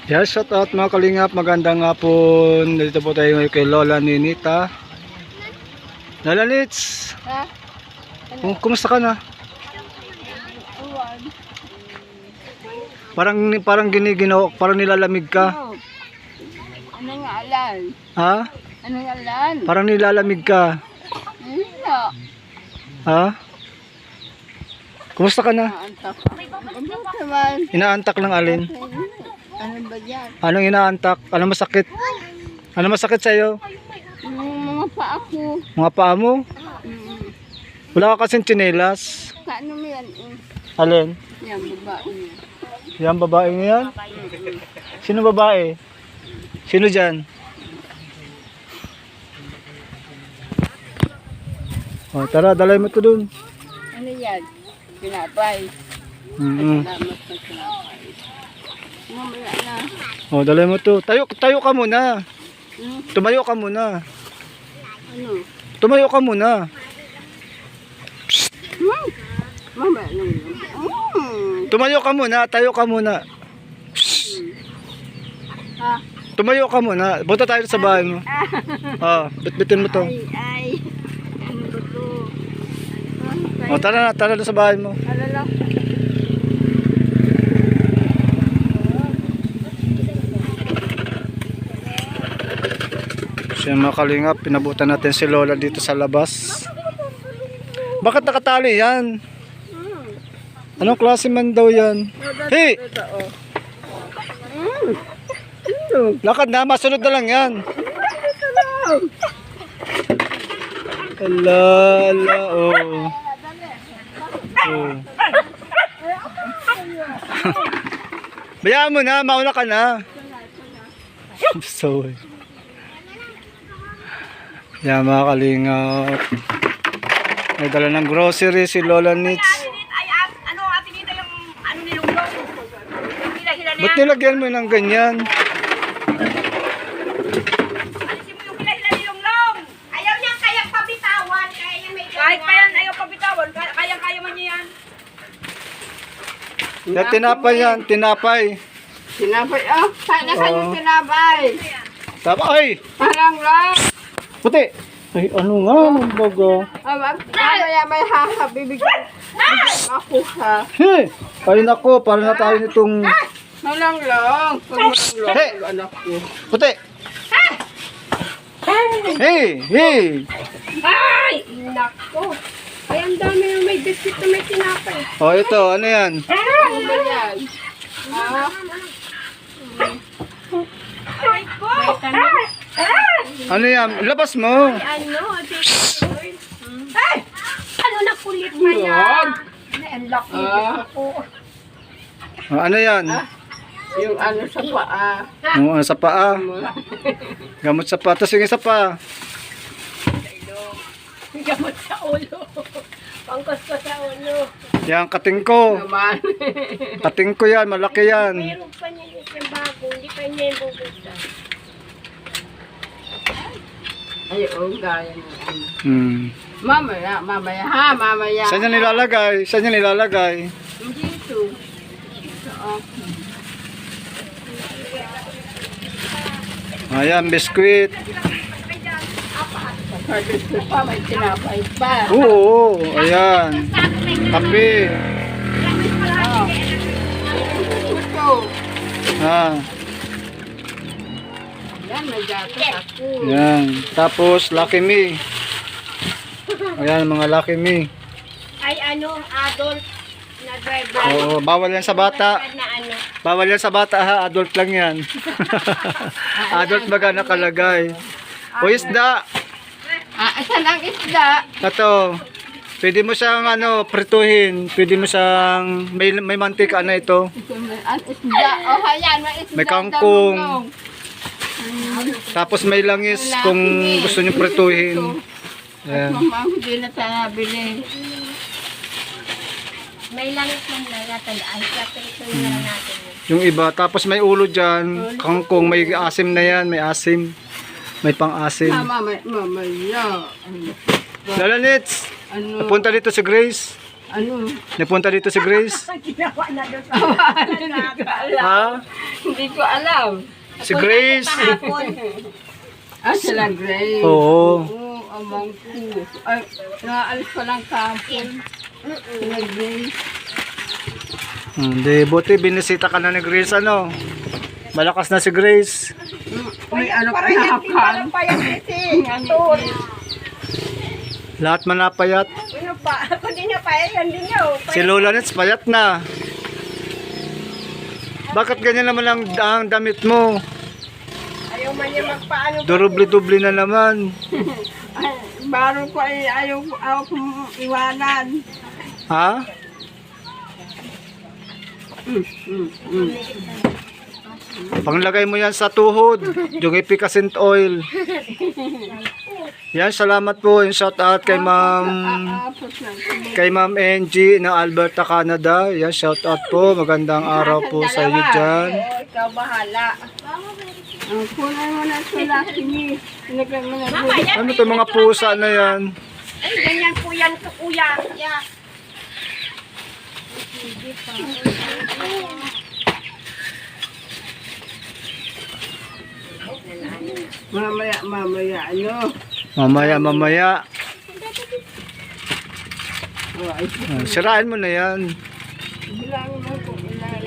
Yes, shout out mga kalingap, magandang hapon. Dito po tayo ngayon kay Lola Ninita. Lola Nits, Ha? kumusta ka na? Uwan. Parang giniginaw, parang nilalamig ka. Oh. Anong alan? Ha? Anong alan? Parang nilalamig ka. Hindi. Ha? Kumusta ka na? Naantak. Ano naman? Inaantak ng alin? Ano ba yan? Anong inaantak? Ano masakit? Ano masakit sa'yo? Yung mga paa ko. Mga paa mo? Mm. Wala ka kasing tsinelas. Kaano mo yan? Alin? Yan, babae niya. Yan, babae ngayon? Sino babae? Sino dyan? O, tara, dalay mo to dun. Ano yan? Pinapay. Salamat sa pinapay. Mamaya na. O, dalay mo to. Tayo ka muna. Hmm? Tumayo ka muna. Ano? Tumayo ka muna. Hmm? Mamaya na yun. Tumayo ka muna. Tayo ka muna. Ha? Tumayo ka muna. Punta tayo sa bahay mo. Bitbitin mo to. Ay. Ano ba to? O, tara na sa bahay mo. Alala. Siya mga kalingap, pinabutan natin si Lola dito sa labas. Bakit nakatali yan? Anong klase man daw yan? Hey! Lakad na, masunod na lang yan. Ala, oh. Oh. Bayaan mo na, mauna ka na. So, yan mga kalingap. May dala ng grocery si Lola Nits. Ay, ano ate nito yung ano nilunglong? Yung hila-hila niya. Ba't nilagyan mo ng ganyan? Alisin mo yung hila-hila nilunglong. Ayaw niyang kayang pabitawan. Kaya niya may kahit pa yan ayaw pabitawan. Kayang-kaya man niya yan. Yan, tinapay yan, tinapay. Tinapay. Oh, sana yung tinapay. Tapay! Parang lang. Puti! Ay, ano nga, baga. Mamaya may bibigyan ako ha. Hey! Ay nako, para na tayo nitong... Malang lang. Hey! Anak ko. Puti! Hey! Hey! Ay! Nako. Ay, ang dami yung may biscuit na may tinapay. Oh, ito, ano yan? Ano ba yan? Ha? Ay ko! Ano yan? Labas mo! Ano? Ay! Ano na kulit na yan? Ay, ang laki ako. Oh, ano yan? Yung ano sa paa. Oh, sa paa. Gamot sa paa. Tapos yung isa pa. Gamot sa ulo. Pangkos ko sa ulo. Yan, kating ko. Naman. Kating ko yan, malaki yan. Mayroon pa niya yung bago. Hindi pa niya yung bubuksan. Ay, oh, gaya mo. Mamaya, Mamaya. Saan niya nilalagay? Saan niya nilalagay? Dito. Ayan, biskwit. Dito pa, may tinapay pa. Oo, ayan. Kape. Ito. Ah, Yan, may gatas ako. ayan. Tapos, Lucky Me. Ayan, mga Lucky Me. Ay, ano, adult na driver. Oo, bawal yan sa bata. Na ano. Bawal yan sa bata ha, adult lang yan. Adult baga nakalagay. O isda. Asan ang isda? Ito. Pwede mo siyang prituhin. Pwede mo siyang may mantika na ito. Ang isda. Oh, ayan, may isda. May kangkong. Dalunggong. Tapos may langis kung gusto niyo prituhin. Ayan. Mama, hindi na tayo nabili. May langit man lang natin. Ay, kapit ito na lang natin. Yung iba. Tapos may ulo dyan. Kangkong. May asim na yan. May asim. May pang-asim. Mamaya. Lala Nits. Ano? Punta dito si Grace. Ano? Napunta dito si Grace? Ginawa na doon sa Hindi ko alam. Ha? Hindi ko alam. Si Grace? Sila Grace. Oo. Oo, amang ko. Ay, naalis pa lang kapon. Sila Grace. Hindi, buti binisita ka na ni Grace ano. Malakas na si Grace. May ano pa Parang na hindi parang payat kasi. Ator. Lahat manapayat. Ano pa? Kung di niya payat, yan din niya. Oh. Si Lola Nets payat na. Bakit ganyan naman ang damit mo? Ayaw man niya magpaano. Durubli-dubli na naman. Ay, baro ko ay ayaw kong iwanan. Ha? Panglagay mo yan sa tuhod. Yung epicacent oil. Yan, salamat po. Yung shout out kay Ma'am Angie ng Alberta, Canada. Yan, shout out po. Magandang araw po sa iyo dyan. Oo, ikaw bahala. Kunan mo na ito laki ni. Sinagay mo na Mama, yan. Ano to mga pusa na yan? Ay, ganyan po yan to kuya. Yeah. mamaya, ano? Mamaya. Oh, ay, Sirain mo na yan. bilangin mo kung ilan.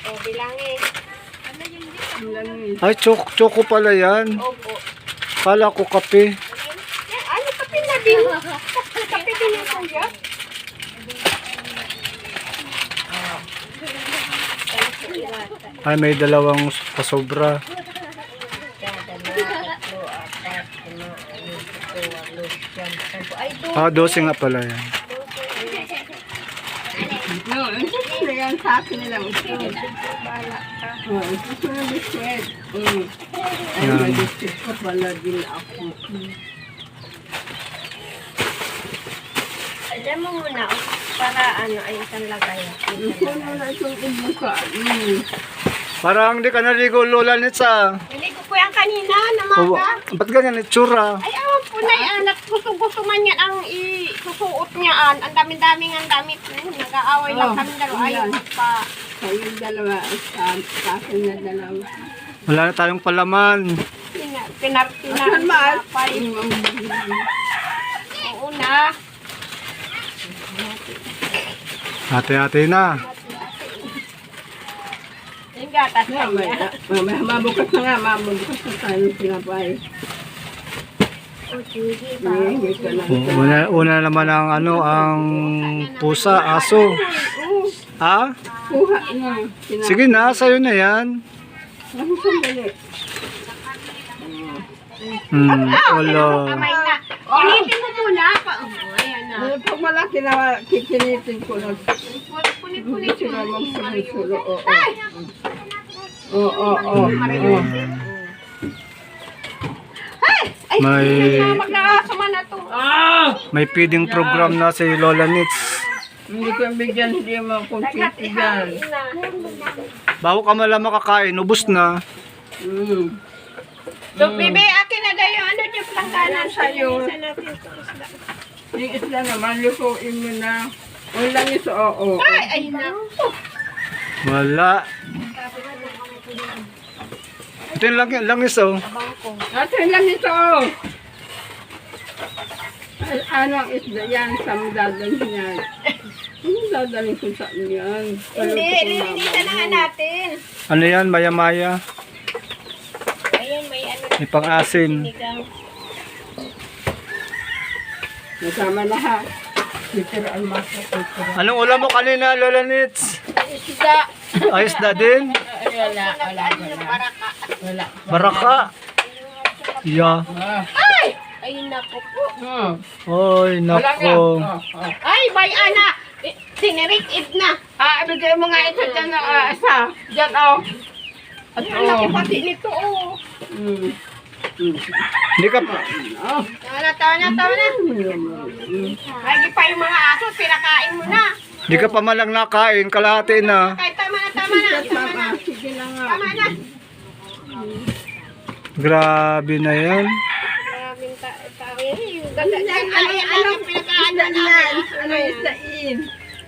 O, bilangin. Bilangin. Ay, choco pala yan. Opo. Kala ko kape. Yan, ano kape na din? Kape din yung kuya. Ay, may dalawang pasobra. Ah, 12 nga pala yan. No, ito na yan sa akin na lang. Ito. Oh, ito na biscuit. Ay, Yan. may biscuit pa pala din ako. Alam mo muna, para ano, ay isang lagay. Ito na itong ibuka. Parang di ka naligo, Lola Nitsa. Niligo ko yan kanina, Oh, namaga. ba't ganyan itsura? Ay, awan po na yan. At gusto-gusto man yan ang isusuot niyaan. Ang dami-dami ng damit. Nag-aaway lang Oh, kami dalawa. Ayaw yan. pa. Kayong dalawa. Sa akin na dalawa. Wala na tayong palaman. Asan maal? Oo na. Hati-hati na. Yung gatas na niya. Mabukas na nga. Mabukas na tayo ng pinapay. Una naman ang ang pusa, aso. Ha? Kuha na. Sige na, sa'yo na yan. Ako sandali. Wala. Kamay na. Punitin mo muna. Ayan na. Pag malaki na, kikinitin ko na. Punit-punit Sila mo. magsulo. Oo. Ay! Oo. May Magkakasama na to. may feeding program na si Lola Nits. Hindi ko bigyan, hindi mo kompleto dyan. Bago ka mala makakain, ubos na. So, bibi, akin na daw yung ano yung plangganan Sa'yo. Isa natin ito isda. Yung isla naman, lutuin mo na. Walang iso, oo. Ay, ayun na. Wala. Ito yung langis oh. Atin lang ito. Ano ang isda yan? Saan dadalhin yan? Ano dadalhin ko sa yan? Hindi, nililisa na nga natin. Ano yan, maya-maya. Ayun, may ano. May pang-asim. Sinigang. Nasama lahat. Titira ang masa. Anong ulam mo kanina, Lola Nits? Isda. Ayos na din. Wala. Baraka. Wala. Baraka. Yeah. Ay! Ayun na po po. Oy, nako. Ay, may ana. Sinirik it na. Bigay mo nga ito dyan na isa. Dyan, oh. At ang laki pati nito, oh. Hindi ka Tawa na. Lagi pa yung mga aso, pinakain mo na. Di ka pa malang nakain, kalahati na. Kahit tama na. Sige na nga. Tama na. Grabe na yan. Maraming tao. Yung Ano pinakaano yan? Ano yung sain?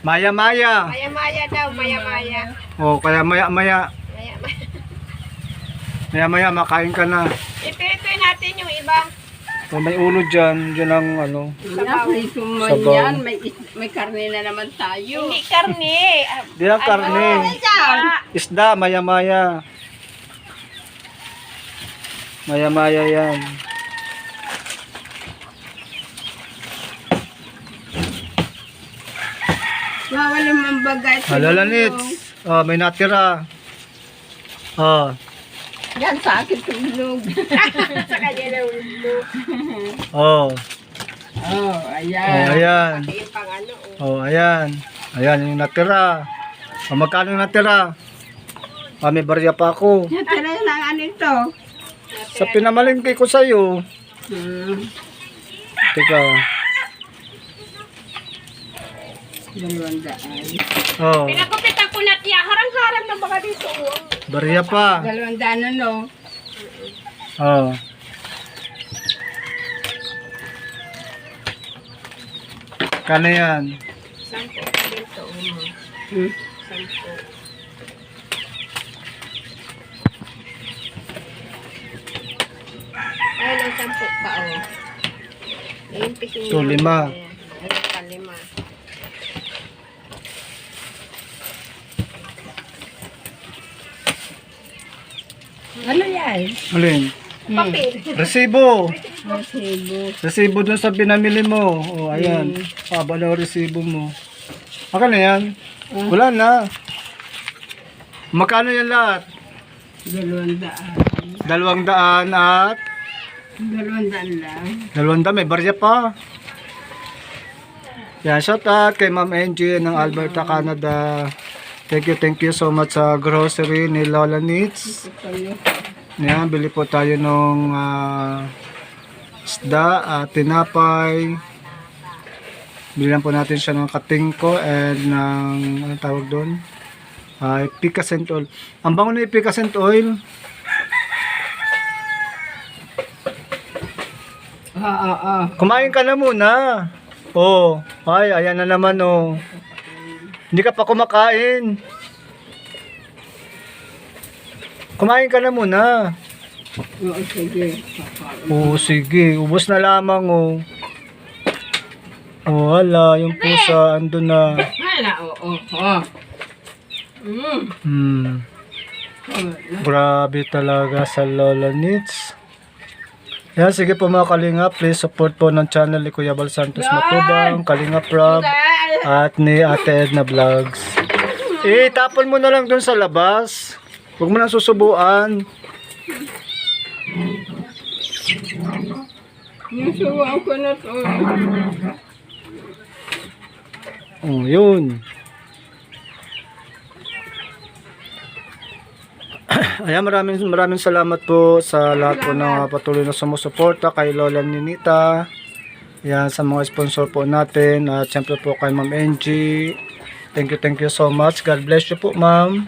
Maya-maya. Maya-maya daw, maya-maya. Oh, kaya maya-maya. Maya-maya. Maya-maya makain ka na. Ito natin yung iba. Oh, may ulo dyan. Dyan ang ano. Wala, prito mo Sabaw. yan. May karne na naman tayo. Hindi karne. Di lang karne. Isda, maya-maya. Maya-maya yan. Wawa naman bagay. Alalanits. Oh, may natira. Oh, Yan sa akin tulog. Sa kanya na ulo. oh. Oh, Oh, ayan. ayan. Yung pang ano. Oh, ayan. Ayan yung natira. Oh, magkano yung natira? Ah, may barya pa ako. Yan talaga lang ano ito. Sa pinamalingki ko sa'yo. Teka. 200. Oh, Pinagupitan ko na tiya. Harang-harang na baka dito. barya pa. 200 no. Oh. Kano yan? 10 dito. Hmm. 10. Ayun ang 10 pa, oh. Ayun, piking Ito, 5. Ayun pa, 5. Ano yan? Alin? Papel. Resibo. Resibo. Resibo dun sa pinamili mo. Oh, ayan. Haba na ang resibo mo. Magkano yan? Wala na. Magkano yan lahat? 200. 200 at 200 lang. 200. May barya pa. Yan, shout out kay Ma'am Angie ng Alberta, Canada. Thank you so much sa grocery ni Lola Needs. Yan, bili po tayo ng isda at tinapay. Bilan po natin siya ng katingko and ng, anong tawag doon? Epicacent oil. Ang bango ng epicacent oil. Kumain ka na muna. Oh, ay, ayan na naman oh. Hindi ka pa kumakain. Kumain ka na muna. Oo, sige. Oo, sige. Ubos na lamang oh. Oh, hala, yung pusa, andun na. Wala, oo. Oo. Grabe talaga sa Lola Needs. Yan, sige po mga Kalingap, please support po ng channel ni Kuya Bal Santos Matubang, Kalingap Rob, at ni Ate Edna Vlogs. Tapon mo na lang dun sa labas. Huwag mo nang susubuan. Yung suwa ko na to. Oh, yun. Ayan, maraming salamat po sa lahat po na patuloy na sumusuporta kay Lola Ninita. Ayan, sa mga sponsor po natin. At syempre po kay Ma'am Angie. Thank you so much. God bless you po, Ma'am.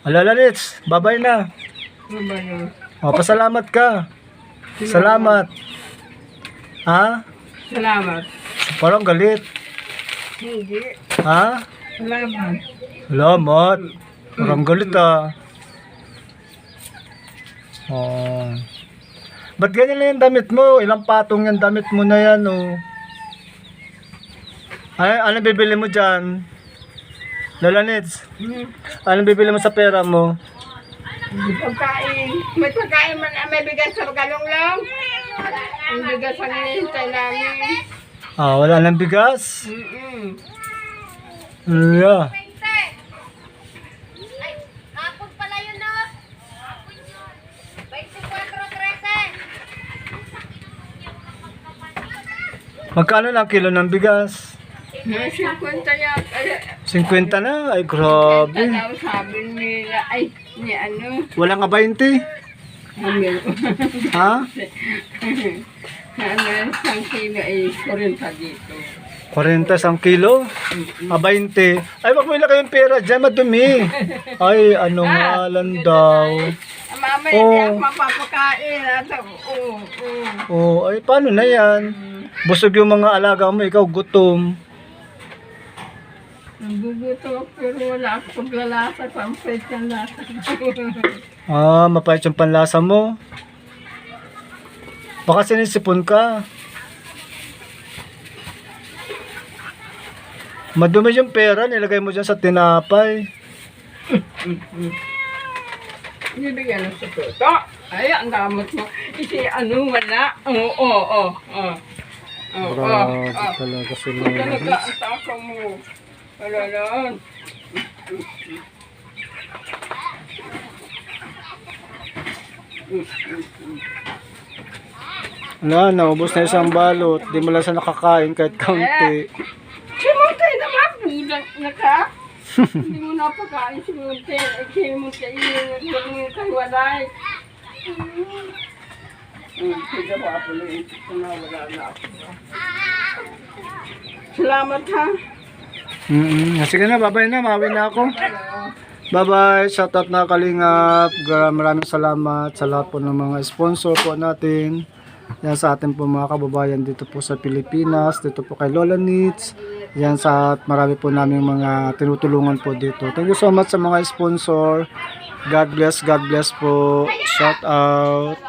Lola Nits, bye-bye na. O, pasalamat ka. Salamat. Ha? Salamat. Parang galit. Hindi. Ha? Salamat. Salamat. Parang galit ah. Oh. Ba't ganyan lang yung damit mo? Ilang patong yung damit mo na yan oh. Ano bibili mo dyan? Lola Nits, ano bibili mo sa pera mo? Pagkain. May pagkain man. May bigas sa galong-long. Ang bigas ang hinihintay namin. Ah, wala nang bigas? Yeah. Hapon pala yun, no? Hapon yun. 24-13. Magkano lang kilo ng bigas? May 50 yata. 50 na? Ay, grabe. Daw sabi nila. Ay, ni ano. Wala nga 20? Amil. Ha? Ano, 1 kilo ay 40 dito. 40 ang kilo? 20. Ay, wag mo ilagay yung pera dyan, madumi. Ay, ano nga lang daw. Ang mga mamaya Oo. hindi ako mapapakain. Ay, paano na yan? Busog yung mga alaga mo, ikaw gutom. Nagugutom ako pero wala ako paglalasa. Pampait yung lasa. Mapait yung panlasa mo. Baka sinisipon ka. Madumi yung pera, nilagay mo dyan sa tinapay. Bibigyan ng susuto. Ay, ang damot mo. Wala. Grabe talaga sila. Talaga, ang tako mo. Wala lang. Wala, naubos na isang balot. Di mo lang siya nakakain kahit kaunti. Simuntay naman, budak na ka. Hindi mo napakain simuntay. Simuntay yung kaiwalay. Sige pa ako na isip ko na wala na ako. Salamat ha. Sige na, bye-bye na. Mawin na ako. Bye-bye. Shoutout na Kalingap. Maraming salamat sa lahat po ng mga sponsor po natin. Yan sa ating po mga kababayan dito po sa Pilipinas. Dito po kay Lola Needs. Yan sa marami po namin mga tinutulungan po dito. Thank you so much sa mga sponsor. God bless po. Shout out.